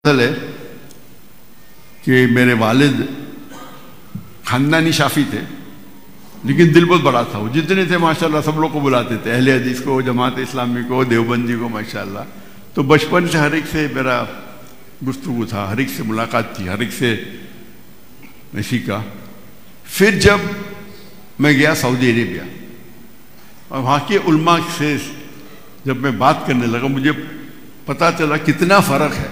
ہے کہ میرے والد خاندانی شافی تھے، لیکن دل بہت بڑا تھا. وہ جتنے تھے ماشاءاللہ سب لوگ کو بلاتے تھے، اہل حدیث کو، جماعت اسلامی کو، دیوبندی کو ماشاءاللہ. تو بچپن سے ہر ایک سے میرا گفتگو تھا، ہر ایک سے ملاقات تھی، ہر ایک سے میں سیکھا. پھر جب میں گیا سعودی عربیہ اور وہاں کے علماء سے جب میں بات کرنے لگا، مجھے پتہ چلا کتنا فرق ہے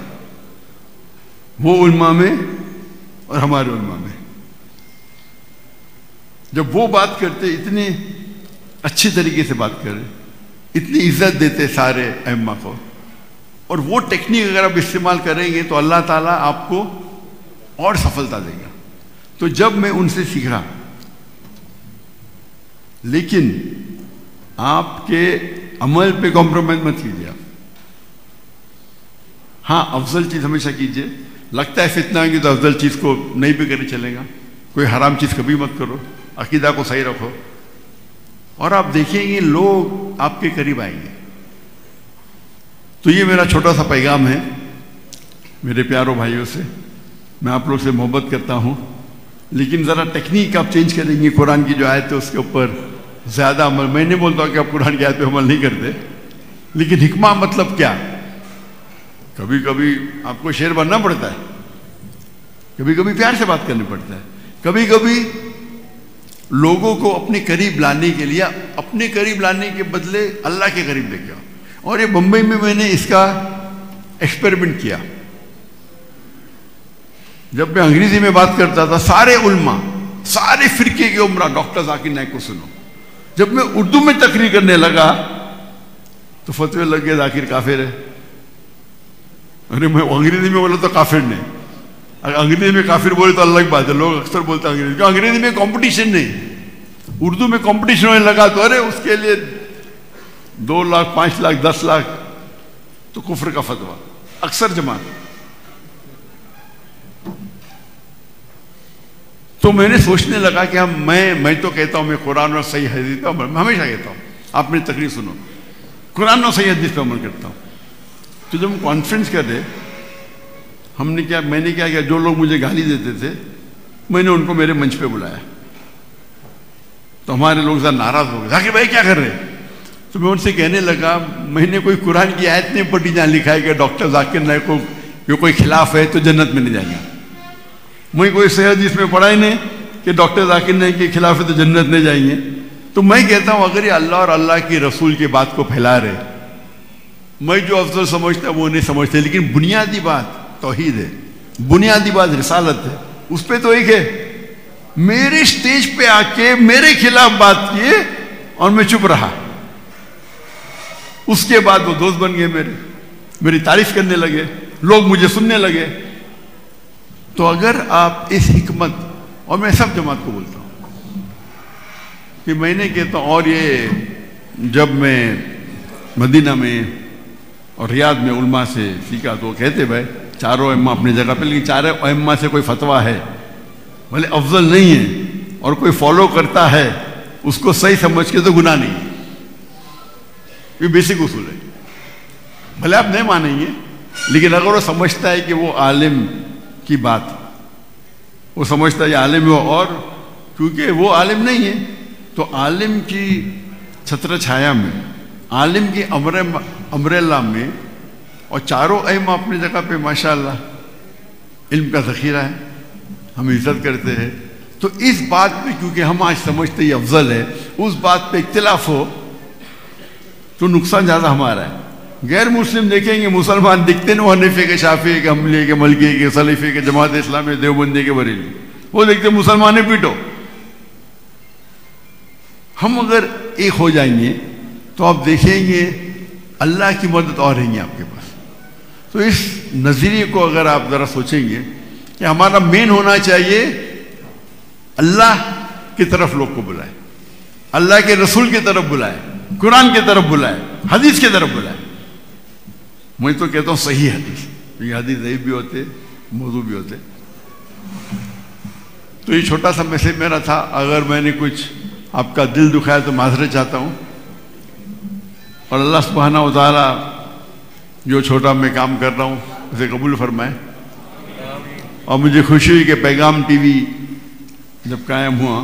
وہ علماء میں اور ہمارے علماء میں. جب وہ بات کرتے اتنی اچھی طریقے سے بات کرے، اتنی عزت دیتے سارے ائمہ کو، اور وہ ٹیکنیک اگر آپ استعمال کریں گے تو اللہ تعالیٰ آپ کو اور سفلتا دے گا. تو جب میں ان سے سیکھا، لیکن آپ کے عمل پہ کمپرومائز مت کیجیے. آپ ہاں افضل چیز ہمیشہ کیجیے. لگتا ہے فتنہ آئیں گی تو افضل چیز کو نہیں بھی کرنے چلے گا. کوئی حرام چیز کبھی مت کرو، عقیدہ کو صحیح رکھو، اور آپ دیکھیں گے لوگ آپ کے قریب آئیں گے. تو یہ میرا چھوٹا سا پیغام ہے میرے پیاروں بھائیوں سے. میں آپ لوگ سے محبت کرتا ہوں، لیکن ذرا ٹیکنیک آپ چینج کریں گے. قرآن کی جو آیت ہے اس کے اوپر زیادہ عمل. میں نہیں بولتا کہ آپ قرآن کی آیت پہ عمل نہیں کرتے، لیکن حکمہ مطلب کیا؟ کبھی کبھی آپ کو شعر بننا پڑتا ہے، کبھی کبھی پیار سے بات کرنی پڑتا ہے، کبھی کبھی لوگوں کو اپنے قریب لانے کے لیے، اپنے قریب لانے کے بدلے اللہ کے قریب لے کے آؤ. اور یہ بمبئی میں نے اس کا ایکسپیریمنٹ کیا. جب میں انگریزی میں بات کرتا تھا، سارے علماء، سارے فرقے کے عمرہ ڈاکٹر ذاکر نائک کو سنو. جب میں اردو میں تقریر کرنے لگا تو فتوے لگ گئے ذاکر کافر ہے. ارے میں انگریزی میں بولا تو کافر نہیں. اگر انگریزی میں کافر بولے تو اللہ کی بات ہے. لوگ اکثر بولتے ہیں انگریزی، انگریزی میں کمپٹیشن نہیں. اردو میں کمپٹیشن ہونے لگا تو ارے اس کے لیے 2 لاکھ 5 لاکھ 10 لاکھ تو کفر کا فتویٰ اکثر جماعت. تو میں نے سوچنے لگا کہ میں تو کہتا ہوں میں قرآن اور صحیح حدیث پہ میں ہمیشہ کہتا ہوں، آپ میری تقریر سنو، قرآن اور صحیح حدیث پہ عمل کرتا ہوں. تو جب ہم کانفرنس کر رہے، میں نے کیا جو لوگ مجھے گالی دیتے تھے میں نے ان کو میرے منچ پہ بلایا. تو ہمارے لوگ ذرا ناراض ہو گئے، ذاکر بھائی کیا کر رہے ہیں؟ تو میں ان سے کہنے لگا میں نے کوئی قرآن کی آیت نہیں پڑھی جہاں لکھا ہے کہ ڈاکٹر ذاکر نائک کو جو کوئی خلاف ہے تو جنت میں نہیں جائیں گے. میں کوئی صحیح حدیث میں پڑھا ہی نہیں کہ ڈاکٹر ذاکر نائک کے خلاف ہے تو جنت نہیں جائیں گے. تو میں کہتا ہوں اگر یہ اللہ اور اللہ کی رسول کی بات کو پھیلا رہے، میں جو افضل سمجھتا وہ نہیں سمجھتے، لیکن بنیادی بات توحید ہے، بنیادی بات رسالت ہے. اس پہ تو ایک ہے. میرے سٹیج پہ آ کے میرے خلاف بات کیے اور میں چپ رہا. اس کے بعد وہ دوست بن گئے، میری تعریف کرنے لگے، لوگ مجھے سننے لگے. تو اگر آپ اس حکمت، اور میں سب جماعت کو بولتا ہوں کہ میں نے کہتا ہوں، اور یہ جب میں مدینہ میں اور ریاض میں علماء سے سیکھا تو وہ کہتے بھائی چاروں ائمہ اپنی جگہ پہ، لیکن چاروں ائمہ سے کوئی فتویٰ ہے بھلے افضل نہیں ہے اور کوئی فالو کرتا ہے اس کو صحیح سمجھ کے تو گناہ نہیں. یہ بیسک اصول ہے. بھلے آپ نہیں مانیں گے، لیکن اگر وہ سمجھتا ہے کہ وہ عالم کی بات، وہ سمجھتا ہے یہ عالم ہے، اور کیونکہ وہ عالم نہیں ہے تو عالم کی چھتر چھایا میں، عالم کی امبریلا میں، اور چاروں ائمہ اپنی جگہ پہ ماشاءاللہ علم کا ذخیرہ ہے، ہم عزت کرتے ہیں. تو اس بات پہ کیونکہ ہم آج سمجھتے یہ افضل ہے، اس بات پہ اختلاف ہو تو نقصان زیادہ ہمارا ہے. غیر مسلم دیکھیں گے مسلمان دکھتے ہیں وہ حنفی کے، شافعی کے، حنبلی کے، مالکی کے، سلفی کے، جماعت اسلامی، دیوبندی کے، بریلوی، وہ دیکھتے ہیں مسلمان پیٹو. ہم اگر ایک ہو جائیں گے تو آپ دیکھیں گے اللہ کی مدد اور رہیں گے آپ کے پاس. تو اس نظریے کو اگر آپ ذرا سوچیں گے کہ ہمارا مین ہونا چاہیے اللہ کی طرف لوگ کو بلائے، اللہ کے رسول کی طرف بلائے، قرآن کی طرف بلائے، حدیث کی طرف بلائے. میں تو کہتا ہوں صحیح حدیث، یہ حدیث ضعیف بھی ہوتے، موضوع بھی ہوتے. تو یہ چھوٹا سا میسیج میرا تھا. اگر میں نے کچھ آپ کا دل دکھایا تو معذرت چاہتا ہوں، اور اللہ سبحانہ و تعالیٰ جو چھوٹا میں کام کر رہا ہوں اسے قبول فرمائے. اور مجھے خوشی ہوئی کہ پیغام ٹی وی جب قائم ہوا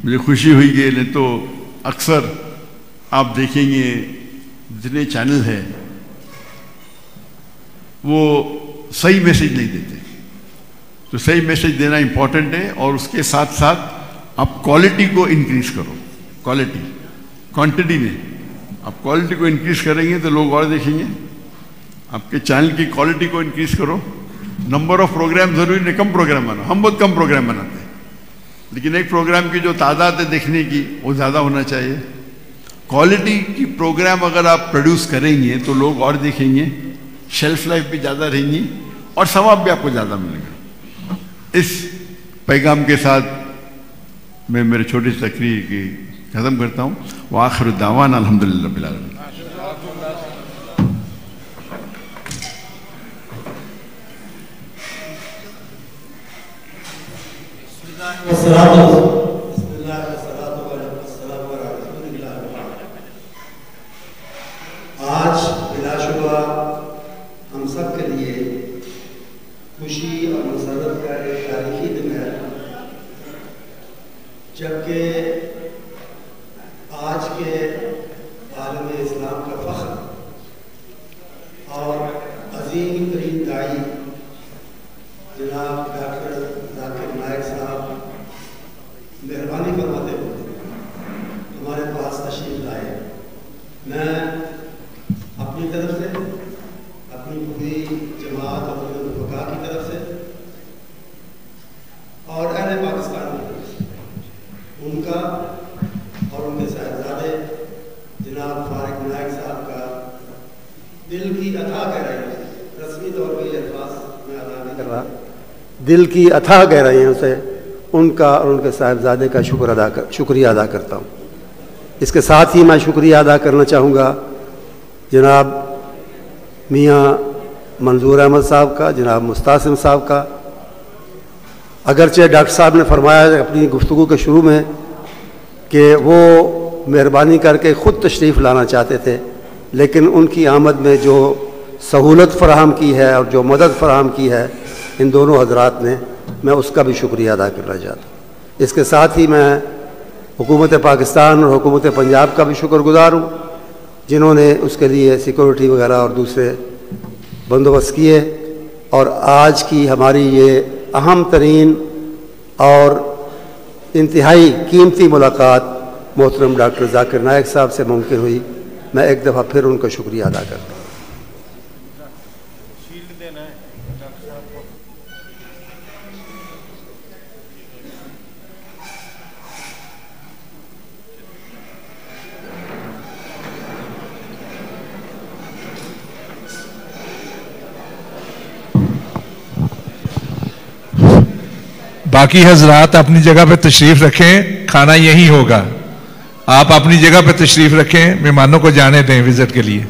مجھے خوشی ہوئی کہ نہیں تو اکثر آپ دیکھیں گے جتنے چینل ہیں وہ صحیح میسیج نہیں دیتے. تو صحیح میسیج دینا امپورٹنٹ ہے، اور اس کے ساتھ ساتھ آپ کوالٹی کو انکریز کرو. کوالٹی، کوانٹٹی نہیں. آپ کوالٹی کو انکریز کریں گے تو لوگ اور دیکھیں گے. آپ کے چینل کی کوالٹی کو انکریز کرو. نمبر آف پروگرام ضروری نہیں، کم پروگرام بناؤ. ہم بہت کم پروگرام بناتے ہیں، لیکن ایک پروگرام کی جو تعداد ہے دیکھنے کی وہ زیادہ ہونا چاہیے. کوالٹی کی پروگرام اگر آپ پروڈیوس کریں گے تو لوگ اور دیکھیں گے، شیلف لائف بھی زیادہ رہیں گی اور ثواب بھی آپ کو زیادہ ملے گا. اس پیغام کے ساتھ میں میرے چھوٹی سی تقریر کی ختم کرتا ہوں. وآخر الدعوانا الحمدللہ رب العالمین. آج بلا شبہ ہم سب کے لیے خوشی اور مسرت کا ایک تاریخی دن ہے، جبکہ آج کے عالم اسلام کا فخر اور عظیم ترین داعی جناب ڈاکٹر ذاکر نائک صاحب مہربانی فرماتے ہوئے ہمارے پاس تشریف لائے. میں اپنی طرف سے، اپنی پوری جماعت اور وفاق کی طرف سے اور اہل پاکستان کی طرف سے ان کا اور ان کے صاحبزادے جناب فارغ نائک صاحب کا دل کی اتھاہ گہرائیوں سے، رسمی طور پہ یہ الفاظ میں ادا نہیں کر رہا، دل کی اتھاہ گہرائیوں سے ان کا اور ان کے صاحبزادے کا شکریہ ادا کرتا ہوں. اس کے ساتھ ہی میں شکریہ ادا کرنا چاہوں گا جناب میاں منظور احمد صاحب کا، جناب مستعصم صاحب کا. اگرچہ ڈاکٹر صاحب نے فرمایا اپنی گفتگو کے شروع میں کہ وہ مہربانی کر کے خود تشریف لانا چاہتے تھے، لیکن ان کی آمد میں جو سہولت فراہم کی ہے اور جو مدد فراہم کی ہے ان دونوں حضرات نے، میں اس کا بھی شکریہ ادا کرنا چاہتا ہوں. اس کے ساتھ ہی میں حکومت پاکستان اور حکومت پنجاب کا بھی شکر گزار ہوں، جنہوں نے اس کے لیے سیکورٹی وغیرہ اور دوسرے بندوبست کیے. اور آج کی ہماری یہ اہم ترین اور انتہائی قیمتی ملاقات محترم ڈاکٹر ذاکر نائک صاحب سے ممکن ہوئی. میں ایک دفعہ پھر ان کا شکریہ ادا کرتا ہوں. باقی حضرات اپنی جگہ پہ تشریف رکھیں، کھانا یہی ہوگا. آپ اپنی جگہ پہ تشریف رکھیں، مہمانوں کو جانے دیں وزٹ کے لیے.